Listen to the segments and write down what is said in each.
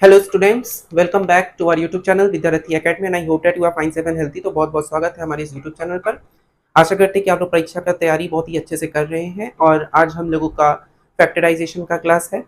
Hello students, welcome back to our YouTube channel Vidyarthi academy and I hope that you are fine safe and healthy. तो बहुत बहुत स्वागत है हमारे इस यूट्यूब चैनल पर। आशा करते हैं कि आप लोग परीक्षा का तैयारी बहुत ही अच्छे से कर रहे हैं। और आज हम लोगों का फैक्टराइजेशन का क्लास है।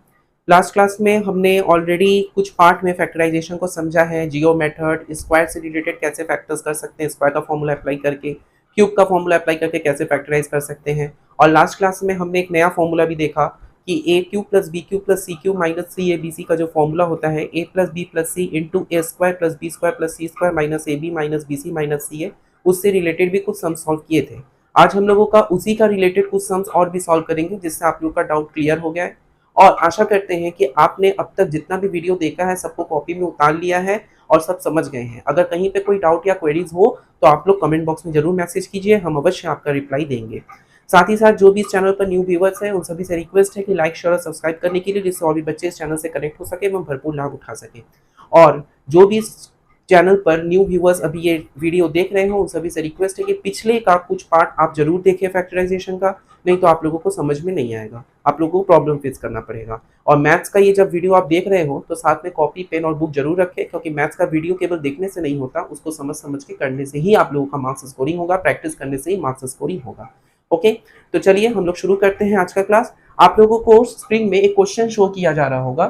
लास्ट क्लास में हमने ऑलरेडी कुछ पार्ट में फैक्टराइजेशन को समझा है, जियो मेथड, स्क्वायर से रिलेटेड कैसे फैक्टर्स कर सकते हैं, स्क्वायर का फॉर्मूला अप्लाई करके, क्यूब का फॉर्मूला अप्लाई करके कैसे फैक्टराइज कर सकते हैं। और लास्ट क्लास में हमने एक नया फॉर्मूला भी देखा कि a cube plus B Q plus C cube minus C a b c का जो फॉर्मूला होता है a plus B plus c into A square plus B square plus C square minus A B minus B C minus C a, उससे related भी कुछ sum solve किए थे। आज हम लोगों का उसी का रिलेटेड कुछ सम्स और भी सॉल्व करेंगे, जिससे आप लोगों का डाउट क्लियर हो गया है। और आशा करते हैं कि आपने अब तक जितना भी वीडियो देखा है सबको कॉपी में उतार लिया है और सब समझ गए हैं। अगर कहीं पे कोई डाउट या क्वेरीज हो तो आप लोग कमेंट बॉक्स में जरूर मैसेज कीजिए, हम अवश्य आपका रिप्लाई देंगे। साथ ही साथ जो भी इस चैनल पर न्यू व्यूवर्स हैं उन सभी से रिक्वेस्ट है कि लाइक शेयर और सब्सक्राइब करने के लिए, जिससे और भी बच्चे इस चैनल से कनेक्ट हो सके एवं भरपूर लाभ उठा सके। और जो भी इस चैनल पर न्यू व्यूवर्स अभी ये वीडियो देख रहे हो उन सभी से रिक्वेस्ट है कि पिछले का कुछ पार्ट आप जरूर देखिए फैक्टराइजेशन का, नहीं तो आप लोगों को समझ में नहीं आएगा, आप लोगों को प्रॉब्लम फेस करना पड़ेगा। और मैथ्स का ये जब वीडियो आप देख रहे हो तो साथ में कॉपी पेन और बुक जरूर रखें, क्योंकि मैथ्स का वीडियो केवल देखने से नहीं होता, उसको समझ समझ के करने से ही आप लोगों का मार्क्स स्कोरिंग होगा, प्रैक्टिस करने से ही मार्क्स स्कोरिंग होगा। ओके, तो चलिए हम लोग शुरू करते हैं आज का क्लास। आप लोगों को स्क्रीन में एक क्वेश्चन शो किया जा रहा होगा,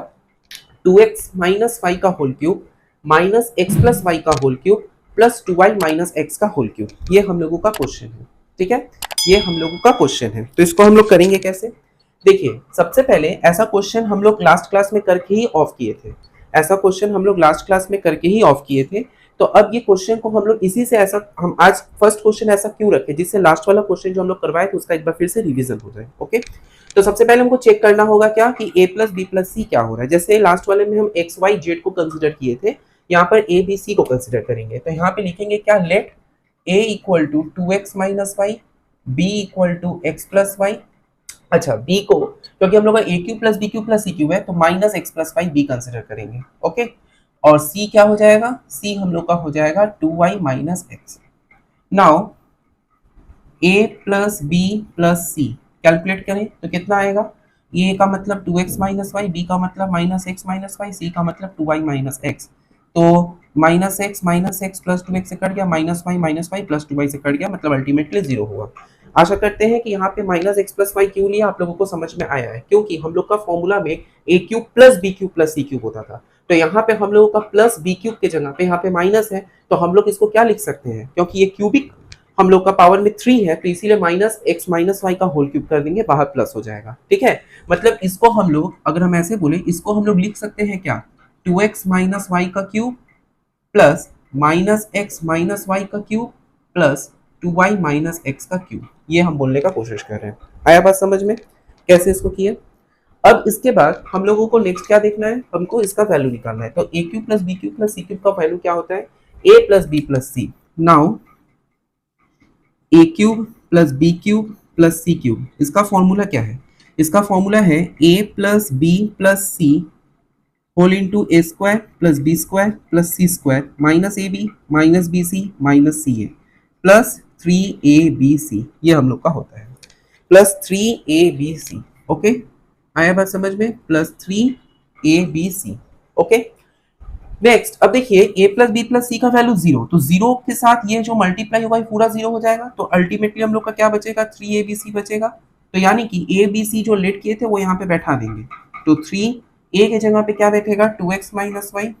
2x माइनस वाई का whole cube minus x plus y का whole cube plus 2y minus x का होल क्यूब। ये हम लोगों का क्वेश्चन है, ठीक है, ये हम लोगों का क्वेश्चन है। तो इसको हम लोग करेंगे कैसे, देखिए सबसे पहले ऐसा क्वेश्चन हम लोग लास्ट क्लास में करके ही ऑफ किए थे, ऐसा क्वेश्चन हम लोग लास्ट क्लास में करके ही ऑफ किए थे। तो अब ये क्वेश्चन को हम लोग इसी से ऐसा, हम आज फर्स्ट क्वेश्चन ऐसा क्यों रखे जिससे लास्ट वाला क्वेश्चन जो हम लोग करवाए थे उसका एक बार फिर से रिवीजन हो जाए। ओके, तो सबसे पहले हमको चेक करना होगा क्या कि a प्लस बी प्लस सी क्या हो रहा है। जैसे लास्ट वाले में हम एक्स वाई जेड को कंसिडर किए थे, यहाँ पर ए बी सी को कंसिडर करेंगे। तो यहाँ पे लिखेंगे क्या, let a equal to 2x minus Y, B equal to X plus Y. अच्छा, b को क्योंकि हम लोग का a Q plus B Q plus C Q है तो minus x plus Y B consider करेंगे। ओके, और c क्या हो जाएगा, c हम लोग का हो जाएगा 2y minus X. Now a plus B plus C calculate करें तो कितना आएगा, a का मतलब 2x माइनस वाई, b का मतलब minus x minus Y, c का मतलब 2y माइनस एक्स। तो माइनस एक्स प्लस 2x से कट गया, माइनस वाई प्लस 2y से कट गया, मतलब अल्टीमेटली जीरो हुआ। आशा करते हैं कि यहाँ पे माइनस एक्स प्लस वाई क्यों लिया आप लोगों को समझ में आया है, क्योंकि हम लोग का फॉर्मूला में a cube plus b cube plus c cube होता था। तो यहाँ पे हम लोगों का प्लस बी क्यूब के जगह पे यहाँ पे माइनस है, तो हम लोग इसको क्या लिख सकते हैं, क्योंकि ये क्यूबिक हम लोग का पावर में 3 है तो इसीलिए माइनस एक्स माइनस वाई का होल क्यूब कर देंगे, बाहर प्लस हो जाएगा। ठीक है, मतलब इसको हम लोग, अगर हम ऐसे बोले, इसको हम लोग लिख सकते हैं क्या, 2x माइनस वाई का cube plus minus x minus y का cube plus 2y minus x का क्यूब। ये हम बोलने का कोशिश कर रहे हैं। आया बात समझ में कैसे इसको किए। अब इसके बाद हम लोगों को नेक्स्ट क्या देखना है, हमको इसका वैल्यू निकालना है। तो a cube plus b cube plus c cube का वैल्यू क्या होता है, a plus B plus c. Now a cube plus b cube plus c cube, इसका फॉर्मूला क्या है, इसका फॉर्मूला है a plus B plus C whole into A square plus B square plus C square minus A B minus B C minus C a plus 3ab, ये हम लोग का होता है प्लस 3abc। ओके, आया बात समझ में, प्लस 3abc। ओके, नेक्स्ट अब देखिए a plus B plus c का वैल्यू जीरो, तो जीरो के साथ ये जो मल्टीप्लाई होगा पूरा जीरो हो जाएगा, तो अल्टीमेटली हम लोग का क्या बचेगा, 3abc बचेगा। तो यानी कि abc जो लेट किए थे वो यहाँ पे बैठा देंगे, तो 3a के जगह पे क्या बैठेगा, 2x माइनस वाई,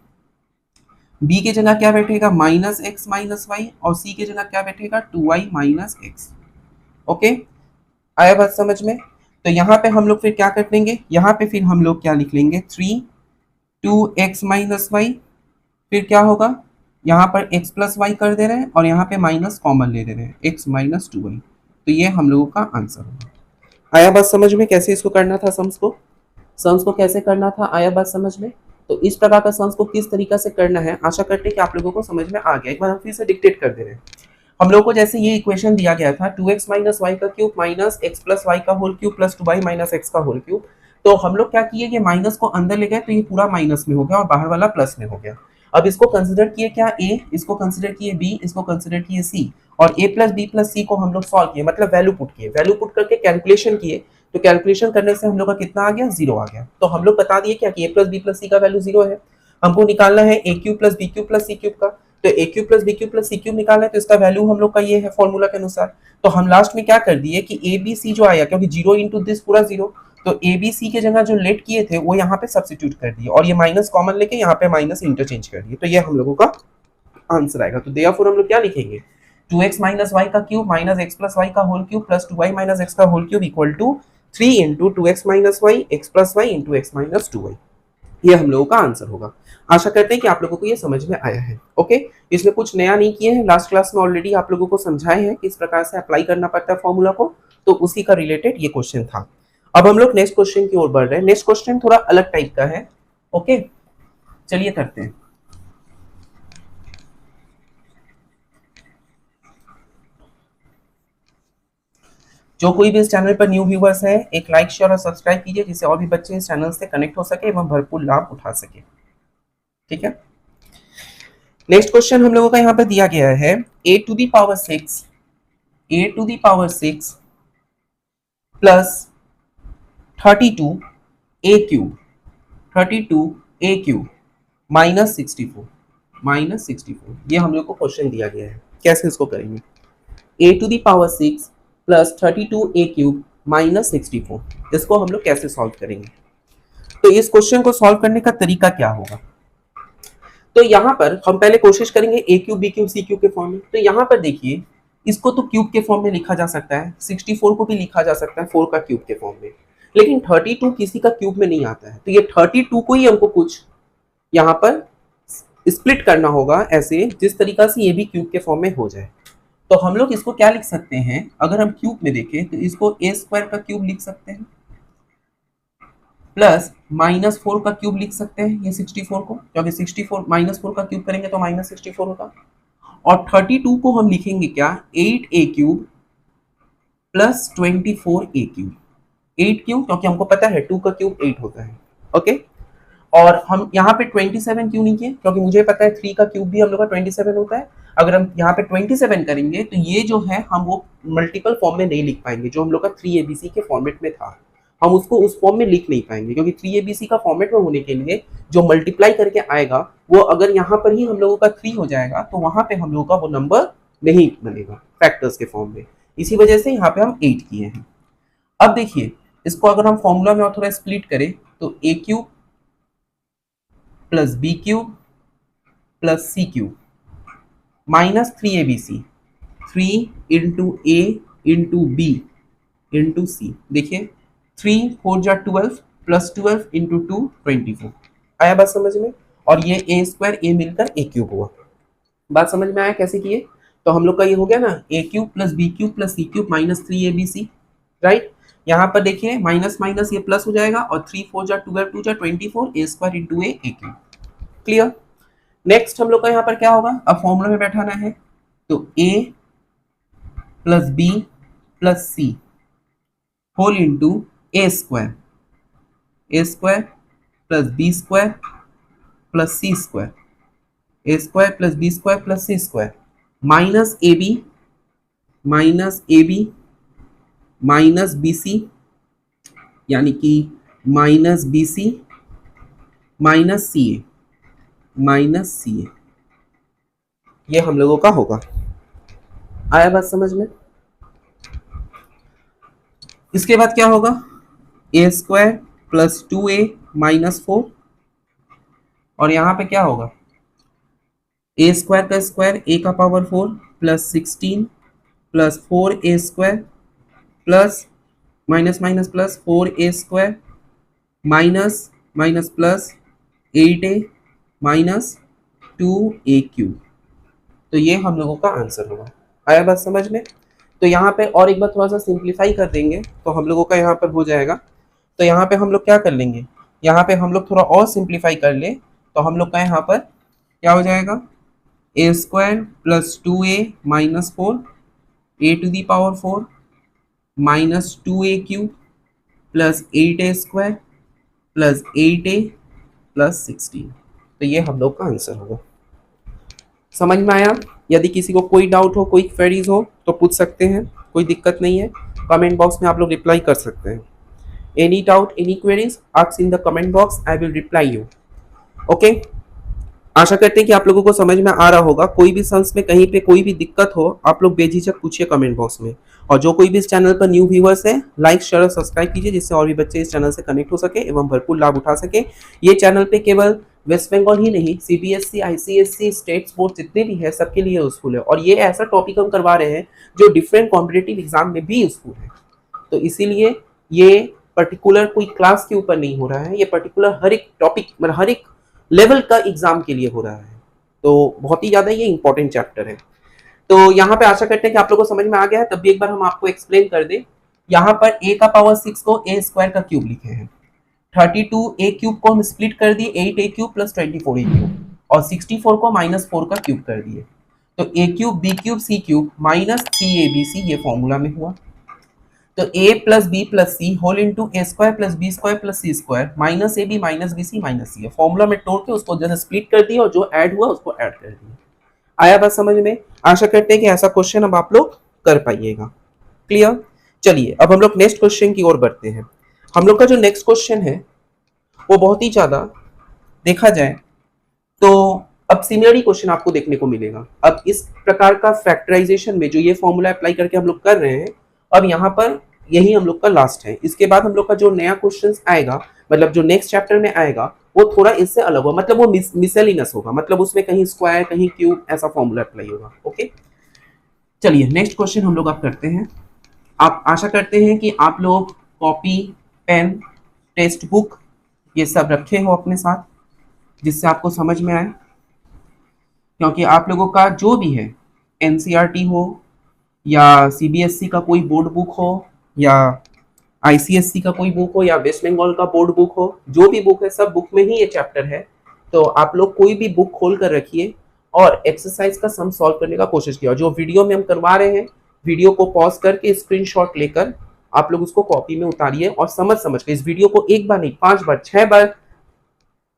b के जगह क्या बैठेगा, माइनस एक्स माइनस वाई, और c के जगह क्या बैठेगा, 2y माइनस एक्स। ओके, आया बात समझ में। तो यहाँ पे हम लोग फिर क्या कर लेंगे, यहाँ पे फिर हम लोग क्या लिख लेंगे, 2x माइनस वाई, फिर क्या होगा, यहाँ पर x प्लस वाई कर दे रहे हैं और यहाँ पे माइनस कॉमन ले दे रहे हैं, x माइनस 2y। तो ये हम लोगों का आंसर होगा। आया बात समझ में कैसे इसको करना था, सम्स को कैसे करना था, आया बात समझ में। तो इस प्रकार का सम्स को किस तरीका से करना है, आशा करते हैं कि आप लोगों को समझ में आ गया। एक बार हम फिर से डिक्टेट कर दे रहे हैं। हम लोगों को जैसे ये इक्वेशन दिया गया था 2x माइनस वाई का cube minus x plus y का whole cube plus 2y minus x का होल क्यूब, तो हम लोग क्या किए, ये माइनस को अंदर ले गए तो ये पूरा माइनस में हो गया और बाहर वाला प्लस में हो गया। अब इसको कंसिडर किए क्या, a, इसको कंसिडर किए b, इसको कंसिडर किए c, और a प्लस बी प्लस सी को हम लोग सॉल्व किए, मतलब वैल्यू पुट किए, वैल्यू पुट करके कैलकुलेशन किए। तो कैलकुलेशन करने से हम लोग का कितना आ गया, जीरो आ गया। तो हम लोग बता दिए क्या कि a plus B plus c का वैल्यू जीरो है। हमको निकालना है a cube plus b cube plus c cube का, तो a cube plus b cube plus c cube निकालना है, तो इसका वैल्यू हम लोग का ये है फॉर्मूला के अनुसार। तो हम लास्ट में क्या कर दिए कि ए बी सी जो आया, क्योंकि 0 इंटू दिस पूरा 0, तो ए बी सी के जगह जो लेट किए थे वो यहाँ पे सब्सिट्यूट कर दिए, और ये माइनस कॉमन लेके यहाँ पे माइनस इंटरचेंज कर दिए, तो ये हम लोगों का आंसर आएगा। तो देयरफॉर हम लोग क्या लिखेंगे, 2x माइनस वाई का cube minus x plus y का whole cube plus 2y minus x का whole cube equal to 3 into 2x minus y x plus y into x minus 2y। ये हम लोगों का आंसर होगा। आशा करते हैं कि आप लोगों को ये समझ में आया है। ओके, इसमें कुछ नया नहीं किए हैं, लास्ट क्लास में ऑलरेडी आप लोगों को समझाए हैं किस प्रकार से अप्लाई करना पड़ता है फॉर्मूला को, तो उसी का रिलेटेड ये क्वेश्चन था। अब हम लोग नेक्स्ट क्वेश्चन की ओर बढ़ रहे हैं। नेक्स्ट क्वेश्चन थोड़ा अलग टाइप का है। ओके, चलिए करते हैं। जो कोई भी इस चैनल पर न्यू व्यूवर्स है, एक लाइक शेयर और सब्सक्राइब कीजिए, जिससे और भी बच्चे इस चैनल से कनेक्ट हो सके एवं भरपूर लाभ उठा सके। ठीक है, नेक्स्ट क्वेश्चन हम लोगों का यहाँ पे दिया गया है a to the power 6 plus 32 a cube minus 64 ये हम लोग को क्वेश्चन दिया गया है। कैसे इसको करेंगे, a to the power 6 plus 32 a cube minus 64, इसको हम लोग कैसे सॉल्व करेंगे। तो इस क्वेश्चन को सॉल्व करने का तरीका क्या होगा, तो यहाँ पर हम पहले कोशिश करेंगे ए cube B cube C cube के फॉर्म में। तो यहाँ पर देखिए, इसको तो क्यूब के फॉर्म में लिखा जा सकता है, 64 को भी लिखा जा सकता है 4 का क्यूब के फॉर्म में, लेकिन 32 किसी का क्यूब में नहीं आता है, तो ये 32 को ही हमको कुछ यहाँ पर स्प्लिट करना होगा ऐसे, जिस तरीका से ये भी क्यूब के फॉर्म में हो जाए। तो हम लोग इसको क्या लिख सकते हैं, अगर हम क्यूब में देखें तो इसको ए स्क्वायर का क्यूब लिख सकते हैं, प्लस माइनस 4 का क्यूब लिख सकते हैं ये 64 को, क्योंकि 64 माइनस 4 का क्यूब करेंगे तो माइनस 64 होगा, और 32 को हम लिखेंगे क्या, 8a cube plus 24a cube. 8 क्यों, क्योंकि हमको पता है 2 का क्यूब 8 होता है। ओके, और हम यहाँ पे 27 क्यों नहीं किए, क्योंकि मुझे पता है 3 का क्यूब भी हम लोग का 27 होता है। अगर हम यहाँ पे 27 करेंगे तो ये जो है हम वो मल्टीपल फॉर्म में नहीं लिख पाएंगे, जो हम लोग का 3abc के फॉर्मेट में था, हम उसको उस फॉर्म में लिख नहीं पाएंगे, क्योंकि 3abc का फॉर्मेट में होने के लिए जो मल्टीप्लाई करके आएगा वो अगर यहाँ पर ही हम लोगों का 3 हो जाएगा तो वहां पे हम लोगों का वो नंबर नहीं बनेगा फैक्टर्स के फॉर्म में, इसी वजह से यहाँ पे हम 8 किए हैं। अब देखिए, इसको अगर हम फॉर्मूला में और थोड़ा स्प्लिट करें तो a cube plus b cube plus c cube minus 3abc, 3 into a into b into c. देखिए 3 4 जा 12 प्लस 12 इंटू 2 24। आया बात समझ में, और ये ए स्क्वायर ए मिलकर ए क्यूब हुआ। बात समझ में आया कैसे किए, तो हम लोग का ये हो गया ना, a cube plus b cube plus c cube minus 3abc, right. यहाँ पर देखिए माइनस माइनस ये प्लस हो जाएगा, और 3 4 जा 12 2 जा 24 ए स्क्वायर इंटू ए क्यूब। क्लियर। नेक्स्ट हम लोग का यहाँ पर क्या होगा, अब फॉर्मूला में बैठाना है, तो A plus B plus C whole into A square plus B square plus C square, A square plus B square plus C square minus A B minus B C, यानी कि minus B C minus C A, ये हम लोगों का होगा। आया बात समझ में। इसके बाद क्या होगा, ए स्क्वायर प्लस 2a माइनस 4, और यहां पे क्या होगा, ए स्क्वायर का स्क्वायर ए का power 4 plus 16 plus 4a square plus minus minus plus 4a square minus minus plus 8a minus 2a cube. तो ये हम लोगों का आंसर होगा। आया बात समझ में। तो यहाँ पे और एक बार थोड़ा सा सिंप्लीफाई कर देंगे तो हम लोगों का यहाँ पर हो जाएगा। तो यहाँ पे हम लोग क्या कर लेंगे, यहाँ पे हम लोग थोड़ा और सिंप्लीफाई कर ले तो हम लोग का यहाँ पर क्या हो जाएगा, A square plus 2a minus 4 A to the power 4 minus 2a cube plus 8a square plus 8a plus 16। तो ये हम लोग का आंसर होगा। समझ में आया। यदि किसी को कोई डाउट हो, कोई क्वेरीज हो तो पूछ सकते हैं, कोई दिक्कत नहीं है। कमेंट बॉक्स में आप लोग रिप्लाई कर सकते हैं। Any doubt, any queries, ask in the comment box, I will reply you. Okay, आशा करते हैं कि आप लोगों को समझ में आ रहा होगा। कोई भी सम्स में कहीं पे कोई भी दिक्कत हो, आप लोग बेझिझक पूछिए कमेंट बॉक्स में। और जो कोई भी इस चैनल पर न्यू व्यूअर्स है, लाइक शेयर और सब्सक्राइब कीजिए, जिससे और भी बच्चे इस चैनल से कनेक्ट हो सके एवं भरपूर लाभ उठा सके। ये चैनल पे केवल वेस्ट बंगाल ही नहीं, सीबीएसई, आईसीएसई, स्टेट बोर्ड जितने भी है सबके लिए यूजफुल है। और ये ऐसा टॉपिक हम करवा रहे हैं जो डिफरेंट कॉम्पिटेटिव एग्जाम में भी यूजफुल है। तो इसीलिए ये पर्टिकुलर कोई क्लास के ऊपर नहीं हो रहा है, ये पर्टिकुलर हर एक टॉपिक मतलब हर एक लेवल का एग्जाम के लिए हो रहा है। तो बहुत ही ज्यादा ये इंपॉर्टेंट चैप्टर है। तो यहाँ पे आशा करते हैं कि आप लोगों को समझ में आ गया है। तब भी एक बार हम आपको एक्सप्लेन कर दें। यहाँ पर a का पावर 6 को a स्क्वायर का क्यूब लिखे हैं, 32 a क्यूब को हम स्प्लिट कर दिए 8a cube plus 24a cube, और 64 को -4 का क्यूब कर दिए। तो a cube b cube c cube minus 3abc ये फॉर्मूला में हुआ। तो a plus B plus C whole into A square plus B square plus C square minus A B minus B C minus C, formula में तोड़ के उसको जैसे split कर दिया और जो ऐड हुआ उसको ऐड कर दिया। आया बात समझ में? आशा करते हैं कि ऐसा क्वेश्चन अब आप लोग कर पाइएगा। क्लियर? चलिए अब हम लोग नेक्स्ट क्वेश्चन की ओर बढ़ते हैं। हम लोग का जो नेक्स्ट क्वेश्चन है वो बहुत ही ज्यादा देखा जाए तो अब सिमिलर ही क्वेश्चन आपको देखने को मिलेगा। अब इस प्रकार का फैक्टराइजेशन में जो ये फॉर्मूला अप्लाई करके हम लोग कर रहे हैं, अब यहाँ पर यही हम लोग का लास्ट है। इसके बाद हम लोग का जो नया क्वेश्चन आएगा, मतलब जो नेक्स्ट चैप्टर में आएगा, वो थोड़ा इससे अलग होगा, मतलब वो मिसलिनियस होगा, मतलब उसमें कहीं स्क्वायर कहीं क्यूब ऐसा फॉर्मूला अप्लाई होगा। ओके, चलिए नेक्स्ट क्वेश्चन हम लोग आप करते हैं। आप आशा करते हैं कि आप लोग कॉपी, पेन, टेक्स्ट बुक ये सब रखे हो अपने साथ, जिससे आपको समझ में आए। क्योंकि आप लोगों का जो भी है, एनसीईआरटी हो या सीबीएसई का कोई बोर्ड बुक हो या आईसीएसई का कोई बुक हो या वेस्ट बंगाल का बोर्ड बुक हो, जो भी बुक है सब बुक में ही ये चैप्टर है। तो आप लोग कोई भी बुक खोल कर रखिए और एक्सरसाइज का सम सॉल्व करने का कोशिश किया। जो वीडियो में हम करवा रहे हैं, वीडियो को पॉज करके स्क्रीनशॉट लेकर आप लोग उसको कॉपी में उतारिए और समझ के इस वीडियो को एक बार नहीं 5 बार 6 बार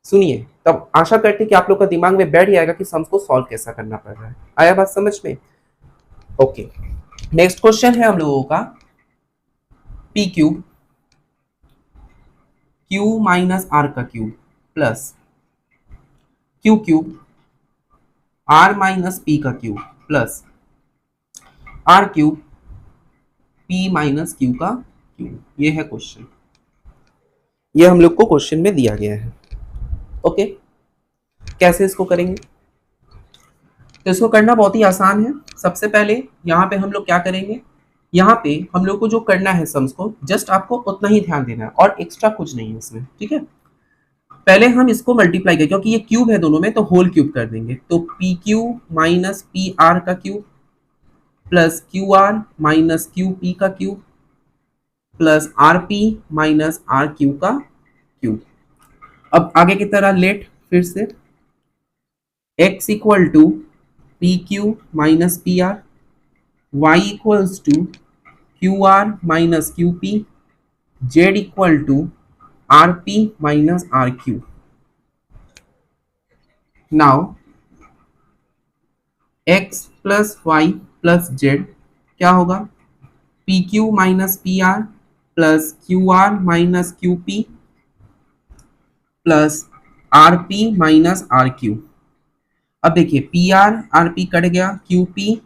सुनिए। तब आशा करते हैं कि आप लोग का दिमाग में बैठ जाएगा कि सम्स को सॉल्व कैसा करना पड़ रहा है। आया बात समझ में? ओके, नेक्स्ट क्वेश्चन है हम लोगों का P cube Q minus R का cube plus Q cube R minus P का cube plus R cube P minus Q का क्यूब। ये है क्वेश्चन, ये हम लोग को क्वेश्चन में दिया गया है। ओके, कैसे इसको करेंगे? तो इसको करना बहुत ही आसान है। सबसे पहले यहाँ पे हम लोग क्या करेंगे, यहाँ पे हम लोग को जो करना है सम्स को, जस्ट आपको उतना ही ध्यान देना है और एक्स्ट्रा कुछ नहीं है इसमें। ठीक है, पहले हम इसको मल्टीप्लाई करें, क्योंकि ये क्यूब है दोनों में, तो होल क्यूब कर देंगे। तो P Q minus P R का cube plus Q are minus Q P का cube plus R P minus are Q का क्यूब। अब आगे की तरह लेट फिर से x equal to P Q minus P R, y equals to Q are minus Q P, z equal to R P minus are Q. Now x plus Y plus Z क्या होगा, P Q minus P R plus Q are minus Q P plus R P minus are Q. अब देखिए P are P cut गया, Q P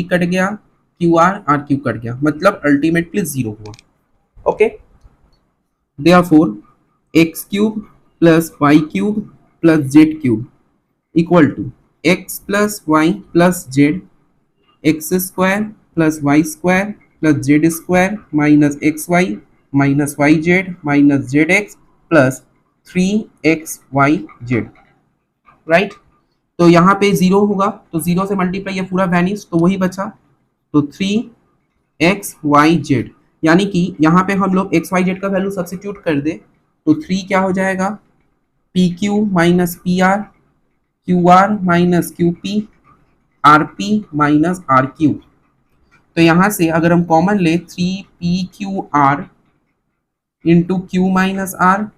cut गया, Q R Q cut गया, मतलब ultimately 0 हुआ। Okay, therefore X cube plus Y cube plus Z cube equal to X plus Y plus Z, X square plus Y square plus Z square minus X Y minus Y Z minus Z X plus 3xyz। Right, तो यहाँ पे 0 होगा तो 0 से multiply ये पूरा vanish, तो वही बचा, तो 3xyz। यानी कि यहाँ पे हम लोग xyz का वैल्यू सब्स्टिट्यूट कर दे तो 3 क्या हो जाएगा, p Q minus P r, q are minus Q p, R P minus are q. तो यहाँ से अगर हम कॉमन ले 3pqr into q minus r,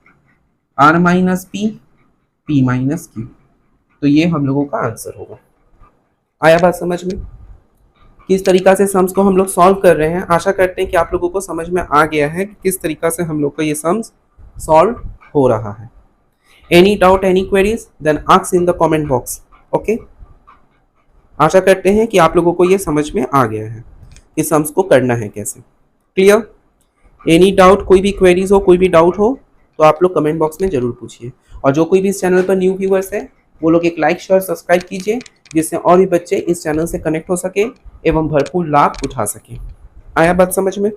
r minus p, p minus q, तो ये हम लोगों का आंसर होगा। आया बात समझ में? किस तरीका से सम्स को हम लोग सॉल्व कर रहे हैं। आशा करते हैं कि आप लोगों को समझ में आ गया है कि किस तरीका से हम लोग का ये सम्स सॉल्व हो रहा है। Any doubt, any queries, then ask in the comment box. Okay, आशा करते हैं कि आप लोगों को ये समझ में आ गया है कि सम्स को करना है कैसे। क्लियर? एनी डाउट, कोई भी क्वेरीज हो, कोई भी डाउट हो तो आप लोग कमेंट बॉक्स में जरूर पूछिए। और जो कोई भी इस चैनल पर न्यू व्यूअर्स है वो लोग एक लाइक, शेयर, सब्सक्राइब कीजिए, जिससे और भी बच्चे इस चैनल से कनेक्ट हो सके एवं भरपूर लाभ उठा सके। आया बात समझ में?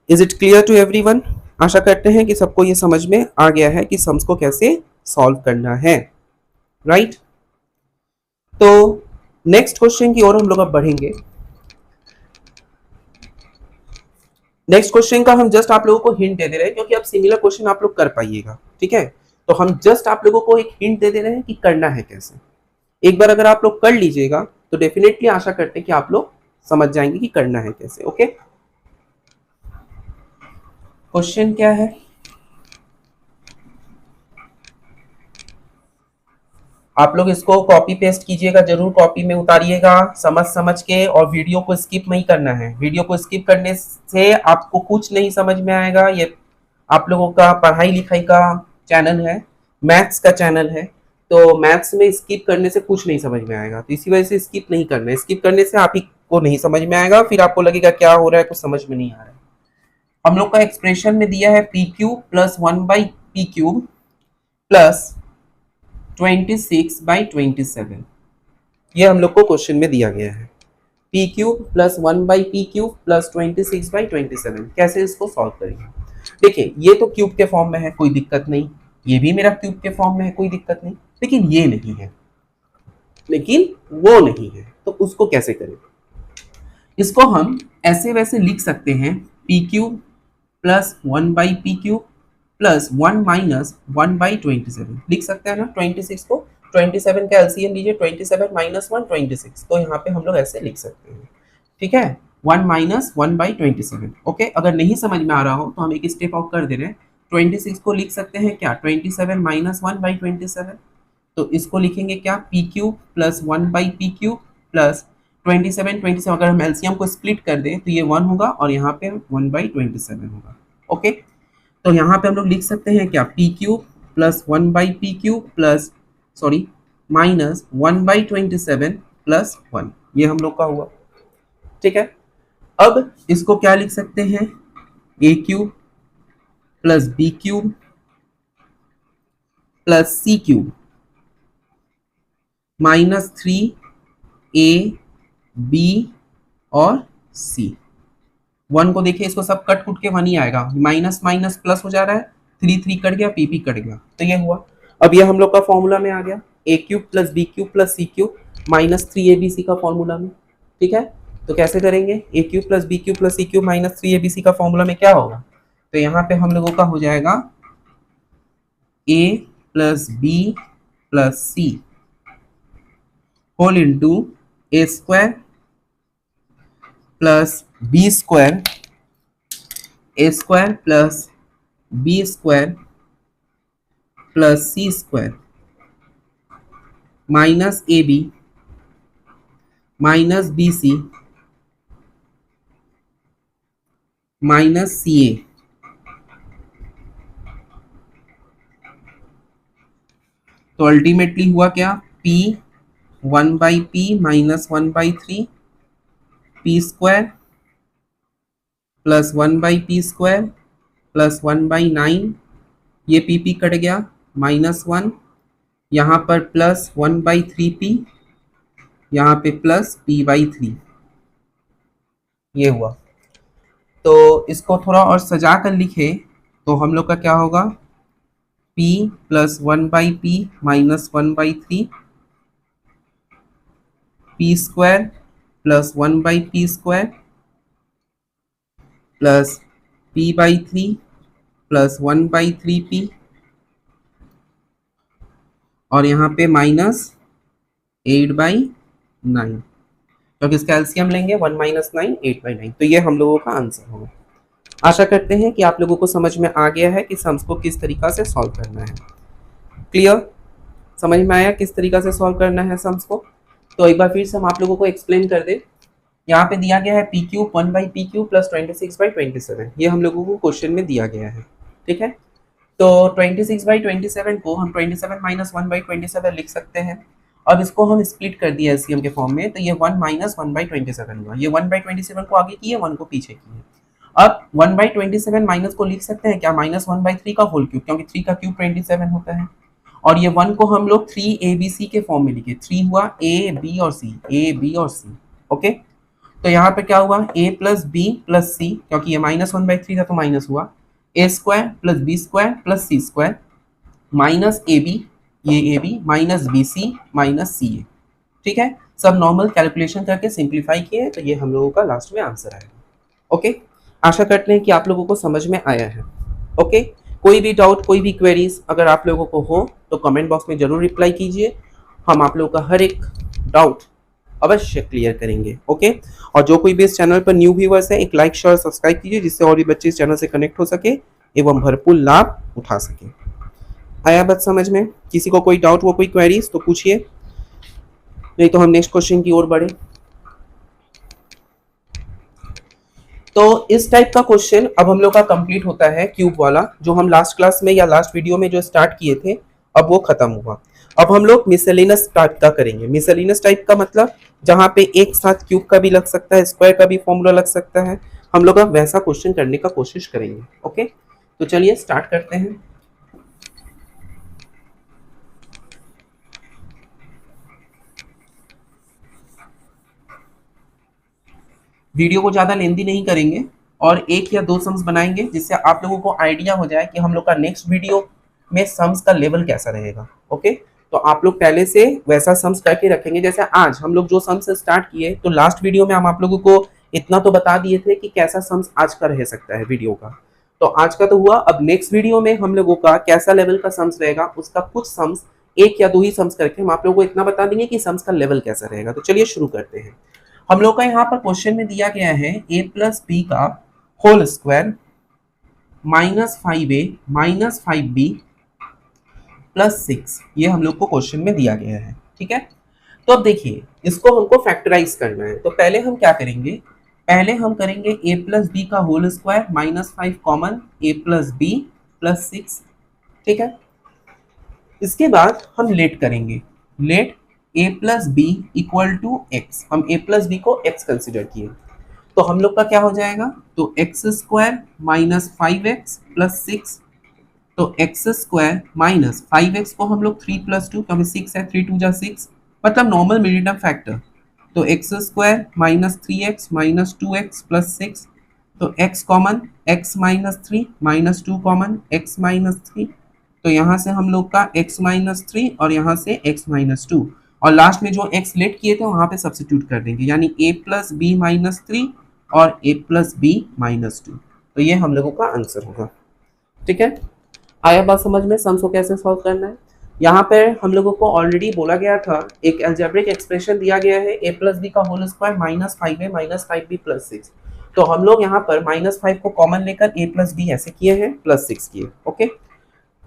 Is it clear to everyone? आशा करते हैं कि सबको ये समझ में आ गया है कि सम्स को कैसे सॉल्व करना है। राइट? तो नेक्स्ट क्वेश्चन की ओर हम लोग अब बढ़ेंगे। नेक्स्ट क्वेश्चन का हम जस्ट आप लोगों को हिंट दे दे रहे हैं, क्योंकि अब सिमिलर क्वेश्चन आप लोग कर पाइएगा। ठीक है, तो हम जस्ट आप लोगों को एक हिंट दे दे रहे हैं कि करना है कैसे। एक बार अगर आप लोग कर लीजिएगा तो डेफिनेटली आशा करते हैं कि आप लोग समझ जाएंगे कि करना है कैसे। ओके, क्वेश्चन क्या है? आप लोग इसको कॉपी पेस्ट कीजिएगा, जरूर कॉपी में उतारिएगा समझ समझ के, और वीडियो को स्किप नहीं करना है। वीडियो को स्किप करने से आपको कुछ नहीं समझ में आएगा। ये आप लोगों का पढ़ाई लिखाई का चैनल है, मैथ्स का चैनल है, तो मैथ्स में स्किप करने से कुछ नहीं समझ में आएगा। तो इसी वजह से स्किप नहीं करना है। स्किप करने से आप ही को नहीं समझ में आएगा, फिर आपको लगेगा क्या हो रहा है, कुछ समझ में नहीं आ रहा है। हम लोग का एक्सप्रेशन में दिया है P cube plus 1/p³ plus 26/27। ये हम लोग को क्वेश्चन में दिया गया है। p³ plus 1/p³ plus 26/27। कैसे इसको सॉल्व करेंगे? देखिए, ये तो क्यूब के फॉर्म में है, कोई दिक्कत नहीं। ये भी मेरा क्यूब के फॉर्म में है, कोई दिक्कत नहीं। लेकिन ये नहीं है, लेकिन वो नहीं है, तो उसको कैसे करें? इसको हम ऐसे वैसे लिख सकते हैं, p³ plus 1/p³ plus 1 minus 1/27 लिख सकते हैं ना। 26 को 27 का एलसीएम लीजिए, 27 माइनस 1 26, तो यहाँ पे हम लोग ऐसे लिख सकते हैं। ठीक है, 1 माइनस 1/27। ओके, अगर नहीं समझ में आ रहा हो तो हम एक स्टेप आउट कर दे रहे हैं। 26 को लिख सकते हैं क्या, 27 माइनस 1/27। तो इसको लिखेंगे क्या, p³ प्लस 1/p³ प्लस 27 अगर हम एलसीएम को स्प्लिट कर दें तो ये 1 होगा और यहाँ पे 1/27 होगा। ओके, तो यहाँ पे हम लोग लिख सकते हैं क्या, p³ plus 1/p³ plus minus 1/27 plus 1, ये हम लोग का हुआ। ठीक है, अब इसको क्या लिख सकते हैं, a³ plus b³ plus c³ minus 3a b और c। 1 को देखिए, इसको सब कट कुट के 1 ही आएगा, माइनस माइनस प्लस हो जा रहा है, 3 3 कट गया, p कट गया, तो ये हुआ। अब ये हम लोग का फॉर्मूला में आ गया, a³ plus b³ plus c³ minus 3abc का फॉर्मूला में। ठीक है, तो कैसे करेंगे, a³ plus b³ plus c³ minus 3abc का फॉर्मूला में क्या होगा, तो यहाँ पे हम लोगों का हो जाएगा a plus b plus c whole into a square plus b square, a square plus b square plus c square minus ab minus bc minus ca। तो अल्टीमेटली हुआ क्या, p 1/p minus 1/3 p square plus 1/p square plus 1/9, ये p cut गया, minus 1, यहाँ पर plus 1/3p, यहाँ पे plus p/3, ये हुआ। तो इसको थोड़ा और सजा कर लिखे तो हम लोग का क्या होगा, p plus 1/p minus 1/3 p square plus 1/p square plus p/3 plus 1/3p और यहाँ पे माइनस 8/9, क्योंकि इसका एलसीएम लेंगे 1 माइनस 9 8/9, तो ये हम लोगों का आंसर होगा। आशा करते हैं कि आप लोगों को समझ में आ गया है कि सम्स को किस तरीका से सॉल्व करना है। क्लियर? समझ में आया किस तरीका से सॉल्व करना है सम्स को? तो एक बार फिर से हम आप लोगों को एक्सप्लेन कर दें। यहाँ पे दिया गया है p³ 1/p³ प्लस 26/27, ये हम लोगों को क्वेश्चन में दिया गया है। ठीक है, तो 26/27 को हम 27 माइनस 1/27 लिख सकते हैं। अब इसको हम स्प्लिट कर दिया एलसीएम के फॉर्म में, तो ये 1 माइनस 1/27 हुआ। ये 1/27 को आगे किए, 1 को पीछे किए। अब 1/27 माइनस को लिख सकते हैं क्या, -1/3 का होल क्यूब, क्योंकि 3 का क्यूब 27 होता है। और ये 1 को हम लोग 3abc के फॉर्म में लिखे, 3 हुआ a b और c, a b और c। ओके, तो यहाँ पे क्या हुआ, a plus B plus C, क्योंकि ये -1/3 था तो माइनस हुआ, a square plus B square plus C square minus A B, ये A B minus B C minus C A. ठीक है, सब नॉर्मल कैलकुलेशन करके सिंप्लीफाई किए, तो ये हम लोगों का लास्ट में आंसर आएगा। ओके, आशा करते हैं कि आप लोगों को समझ में आया है। ओके, कोई भी डाउट, कोई भी क्वेरीज अगर आप लोगों को हो तो कमेंट बॉक्स में जरूर रिप्लाई कीजिए। हम आप लोगों का हर एक डाउट अवश्य क्लियर करेंगे। ओके, और जो कोई भी इस चैनल पर न्यू व्यूअर्स है, एक लाइक शेयर सब्सक्राइब कीजिए, जिससे और भी बच्चे इस चैनल से कनेक्ट हो सके एवं भरपूर लाभ उठा सके। आया बात समझ में? किसी को कोई डाउट हो, कोई क्वेरीज तो पूछिए, नहीं तो हम नेक्स्ट क्वेश्चन की ओर बढ़े। तो इस टाइप का क्वेश्चन अब हम लोग का कंप्लीट होता है, क्यूब वाला, जो हम लास्ट क्लास में या लास्ट वीडियो में जो स्टार्ट किए थे, अब वो खत्म हुआ। अब हम लोग मिसलेनियस टाइप का करेंगे। मिसलेनियस टाइप का मतलब जहाँ पे एक साथ क्यूब का भी लग सकता है, स्क्वायर का भी फॉर्मूला लग सकता है, हम लोग अब वैसा क्वेश्चन करने का कोशिश करेंगे। ओके, तो चलिए स्टार्ट करते हैं। वीडियो को ज़्यादा लेंदी नहीं करेंगे और एक या दो सम्स बनाएंगे, जिससे आप लोगों को आइडिया हो जाए कि हम लोग का नेक्स्ट वीडियो में सम्स का लेवल कैसा रहेगा। ओके, तो आप लोग पहले से वैसा सम्स करके रखेंगे। जैसे आज हम लोग जो सम्स स्टार्ट किए, तो लास्ट वीडियो में हम आप लोगों को इतना तो बता दिए थे कि कैसा सम्स आज का रह सकता है वीडियो का। तो आज का तो हुआ, अब नेक्स्ट वीडियो में हम लोगों का कैसा लेवल का सम्स रहेगा, उसका कुछ सम्स, एक या दो ही सम्स करके हम आप लोगों को इतना बता देंगे कि सम्स का लेवल कैसा रहेगा। तो चलिए शुरू करते हैं। हम लोग का यहाँ पर क्वेश्चन में दिया गया है a प्लस बी का whole square -5a minus 5b plus 6, ये हम लोग को क्वेश्चन में दिया गया है। ठीक है, तो अब देखिए इसको हमको फैक्टराइज करना है। तो पहले हम क्या करेंगे, पहले हम करेंगे a प्लस बी का whole square -5 common, a plus B plus 6। ठीक है, इसके बाद हम लेट करेंगे, let a plus b equal to x. हम a प्लस बी को x कंसिडर किए, तो हम लोग का क्या हो जाएगा, तो x square minus 5x plus 6, तो एक्स स्क्वायर माइनस 5x को हम लोग 3 प्लस 2, क्योंकि 6 है, 3 2 जा 6, मतलब नॉर्मल मिडिल टर्म फैक्टर, तो x square minus 3x minus 2x plus 6, तो x common, x minus 3 minus 2 common, x minus 3, तो यहाँ से हम लोग का x माइनस 3 और यहाँ से x माइनस 2, और लास्ट में जो x लेट किए थे वहाँ पे सब्स्टिट्यूट कर देंगे, यानी a प्लस बी माइनस 3 और a प्लस बी माइनस 2। तो ये हम लोगों का आंसर होगा। ठीक है, आया बात समझ में, सम्स को कैसे सॉल्व करना है। यहाँ पर हम लोगों को ऑलरेडी बोला गया था, एक अलजेब्रिक एक्सप्रेशन दिया गया है a प्लस बी का whole square -5a minus 5b plus 6। तो हम लोग यहाँ पर -5 को कॉमन लेकर a प्लस बी ऐसे किए हैं, प्लस 6 किए। ओके,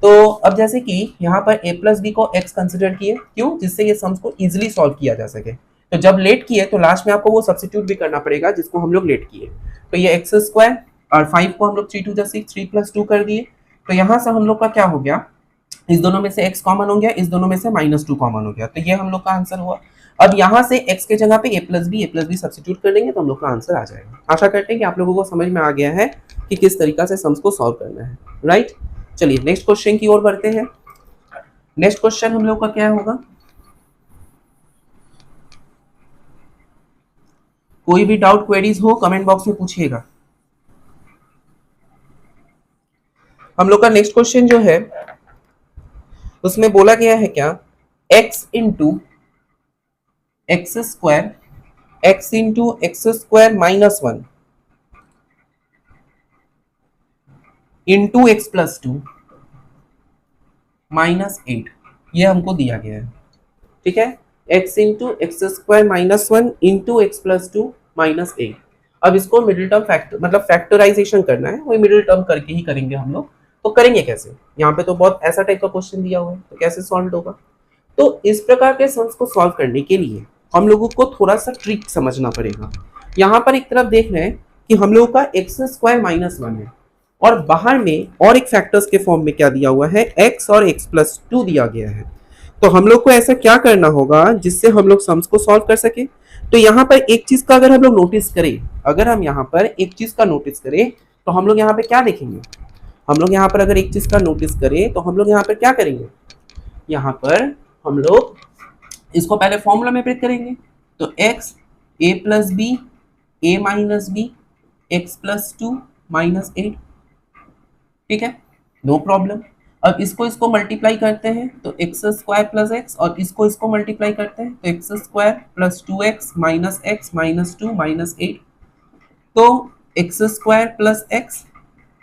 तो अब जैसे कि यहाँ पर a प्लस बी को x कंसिडर किए, क्यों, जिससे ये सम्स को इजीली सॉल्व किया जा सके। तो जब लेट किए तो लास्ट में आपको वो सब्स्टिट्यूट भी करना पड़ेगा जिसको हम लोग लेट किए। तो ये एक्स स्क्वायर और 5 को हम लोग 3 2 जा 6, 3 प्लस 2 कर दिए। तो यहाँ से हम लोग का क्या हो गया, इस दोनों में से x कॉमन हो गया, इस दोनों में से -2 कॉमन हो गया, तो ये हम लोग का आंसर हुआ। अब यहाँ से x के जगह पे a प्लस बी सब्स्टिट्यूट कर लेंगे तो हम लोग का आंसर आ जाएगा। आशा करते हैं कि आप लोगों को समझ में आ गया है कि किस तरीका से सम्स को सॉल्व करना है। राइट, चलिए नेक्स्ट क्वेश्चन की ओर बढ़ते हैं। नेक्स्ट क्वेश्चन हम लोग का क्या होगा, कोई भी डाउट क्वेरीज हो कमेंट बॉक्स में पूछिएगा। हम लोग का नेक्स्ट क्वेश्चन जो है उसमें बोला गया है क्या, x into x square, x into x square minus 1 into x plus 2 minus 8, ये हमको दिया गया है। ठीक है, x into x square minus 1 into x plus 2 minus 8। अब इसको मिडिल टर्म फैक्टर मतलब फैक्टराइजेशन करना है, वही मिडिल टर्म करके ही करेंगे हम लोग। तो करेंगे कैसे, यहाँ पे तो बहुत ऐसा टाइप का क्वेश्चन दिया हुआ है, तो कैसे सॉल्व होगा। तो इस प्रकार के सम्स को सॉल्व करने के लिए हम लोगों को थोड़ा सा ट्रिक समझना पड़ेगा। यहाँ पर एक तरफ देख रहे हैं कि हम लोगों का एक्स स्क्वायर माइनस 1 है, और बाहर में और एक फैक्टर्स के फॉर्म में क्या दिया हुआ है, x और x+2 दिया गया है। तो हम लोग को ऐसा क्या करना होगा जिससे हम लोग सम्स को सॉल्व कर सके। तो यहाँ पर एक चीज का अगर हम लोग नोटिस करें, अगर हम यहाँ पर एक चीज का नोटिस करें तो हम लोग यहाँ पे क्या देखेंगे, हम लोग यहाँ पर अगर एक चीज का नोटिस करें तो हम लोग यहाँ पर क्या करेंगे, यहाँ पर हम लोग इसको पहले फॉर्मूला में ब्रेक करेंगे। तो x a+b a-b x+2 -8, ठीक है, नो प्रॉब्लम। अब इसको मल्टीप्लाई करते हैं तो x² + x, और इसको मल्टीप्लाई करते हैं तो x² + 2x - x -2 -8, तो x² + x,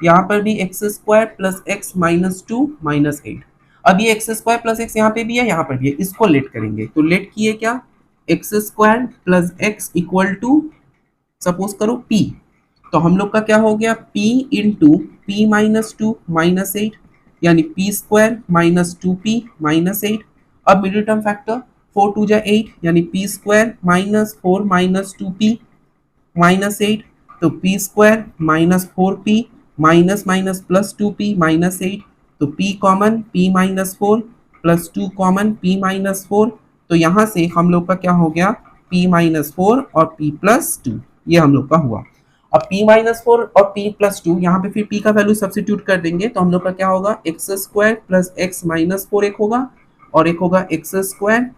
यहाँ पर भी x² + x -2 -8। अब ये x² + x यहाँ पे भी है, यहाँ पर भी है, इसको लेट करेंगे। तो लेट किए क्या, x² + x = सपोज करो p, तो हम लोग का क्या हो गया, p × p -2 -8, यानी p² - 2p -8। अब मिडिल टर्म फैक्टर 4 × 2 = 8, यानी p² - 4 - 2p -8, तो p² - 4p - +2p -8, तो p common p -4 +2 common p -4, तो यहाँ से हम लोग का क्या हो गया, p -4 और p + 2, ये हम लोग का हुआ। अब p -4 और p + 2, यहाँ पे फिर p का वैल्यू सब्स्टिट्यूट कर देंगे तो हम लोग का क्या होगा, x² + x -4 एक होगा, और एक होगा x²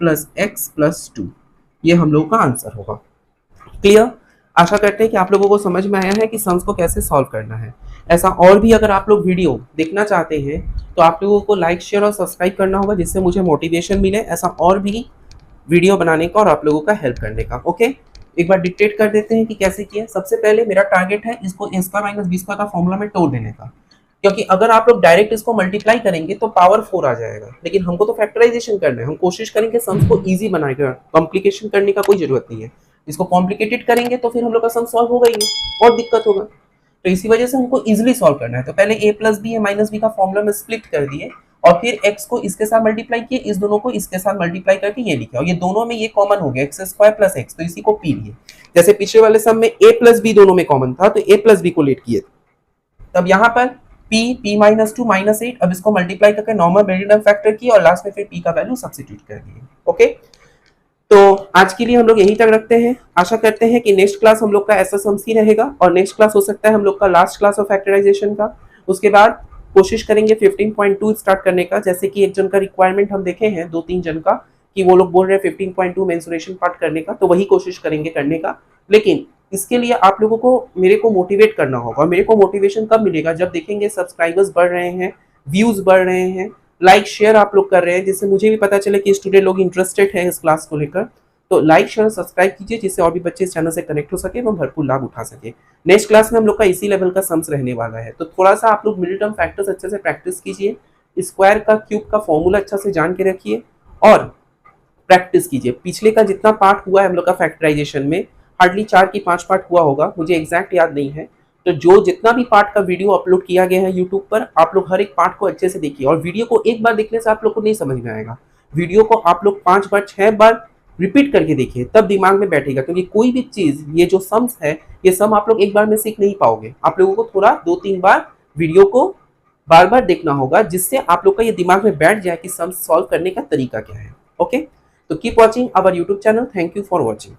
+ x + 2, ये हम लोग का आंसर होगा। क्लियर, आशा करते हैं कि आप लोगों को समझ में आया है कि सम्स को कैसे सॉल्व करना है। ऐसा और भी अगर आप लोग वीडियो देखना चाहते हैं तो आप लोगों को लाइक शेयर और सब्सक्राइब करना होगा, जिससे मुझे मोटिवेशन मिले ऐसा और भी वीडियो बनाने का और आप लोगों का हेल्प करने का। ओके, एक बार डिक्टेट कर देते हैं कि कैसे किया। सबसे पहले मेरा टारगेट है इसको a² - b² का फॉर्मूला में तोड़ देने का, क्योंकि अगर आप लोग डायरेक्ट इसको मल्टीप्लाई करेंगे तो पावर 4 आ जाएगा, लेकिन हमको तो फैक्टराइजेशन करना है। हम कोशिश करेंगे सम्स को इजी बनाएगा, कॉम्प्लिकेशन करने का कोई जरूरत नहीं है। इसको कॉम्प्लिकेटेड करेंगे तो फिर हम लोग का सम सॉल्व होगा ही नहीं और दिक्कत होगा, तो इसी वजह से हमको इजीली सॉल्व करना है। तो पहले a + b a - b का फॉर्मूला में स्प्लिट कर दिए, और फिर x को इसके साथ मल्टीप्लाई किए, इस दोनों को इसके साथ मल्टीप्लाई करके ये लिखा, और ये दोनों में ये कॉमन हो गया x² + x, तो इसी को p लिए। जैसे पिछले वाले सम में a + b दोनों में कॉमन था तो a + b को लेट किए, तब यहाँ पर p -2 -8, अब इसको मल्टीप्लाई करके नॉर्मल मेडियन फैक्टर किए और लास्ट में फिर p का वैल्यू सब्स्टिट्यूट कर दिए। ओके, तो आज के लिए हम लोग यहीं तक रखते हैं। आशा करते हैं कि नेक्स्ट क्लास हम लोग का ऐसा सम्स ही रहेगा, और नेक्स्ट क्लास हो सकता है हम लोग का लास्ट क्लास ऑफ फैक्टराइजेशन का। उसके बाद कोशिश करेंगे 15.2 स्टार्ट करने का, जैसे कि एक जन का रिक्वायरमेंट हम देखे हैं 2-3 जन का कि वो लोग बोल रहे हैं 15.2 मेंसुरेशन पार्ट करने का, तो वही कोशिश करेंगे करने का। लेकिन इसके लिए आप लोगों को मेरे को मोटिवेट करना होगा, और मेरे को मोटिवेशन कब मिलेगा, जब देखेंगे सब्सक्राइबर्स बढ़ रहे हैं, व्यूज बढ़ रहे हैं, लाइक शेयर आप लोग कर रहे हैं, जिससे मुझे भी पता चले कि स्टूडेंट लोग इंटरेस्टेड है इस क्लास को लेकर। तो लाइक शेयर सब्सक्राइब कीजिए, जिससे और भी बच्चे इस चैनल से कनेक्ट हो सके, वो भरपूर लाभ उठा सके। नेक्स्ट क्लास में हम लोग का इसी लेवल का सम्स रहने वाला है, तो थोड़ा सा आप लोग मिडिल टर्म फैक्टर्स अच्छे से प्रैक्टिस कीजिए, स्क्वायर का क्यूब का फॉर्मूला अच्छा से जान के रखिए और प्रैक्टिस कीजिए। पिछले का जितना पार्ट हुआ है हम लोग का फैक्टराइजेशन में, हार्डली 4 की 5 पार्ट हुआ होगा, मुझे एग्जैक्ट याद नहीं है। तो जो जितना भी पार्ट का वीडियो अपलोड किया गया है यूट्यूब पर, आप लोग हर एक पार्ट को अच्छे से देखिए, और वीडियो को एक बार देखने से आप लोग को नहीं समझ में आएगा, वीडियो को आप लोग 5 बार 6 बार रिपीट करके देखिए, तब दिमाग में बैठेगा। क्योंकि कोई भी चीज, ये जो सम्स है, ये सम आप लोग एक बार में सीख नहीं पाओगे, आप लोगों को थोड़ा 2-3 बार वीडियो को बार बार देखना होगा, जिससे आप लोग का ये दिमाग में बैठ जाए कि सम्स सॉल्व करने का तरीका क्या है। ओके, तो keep watching our YouTube channel. Thank you for watching.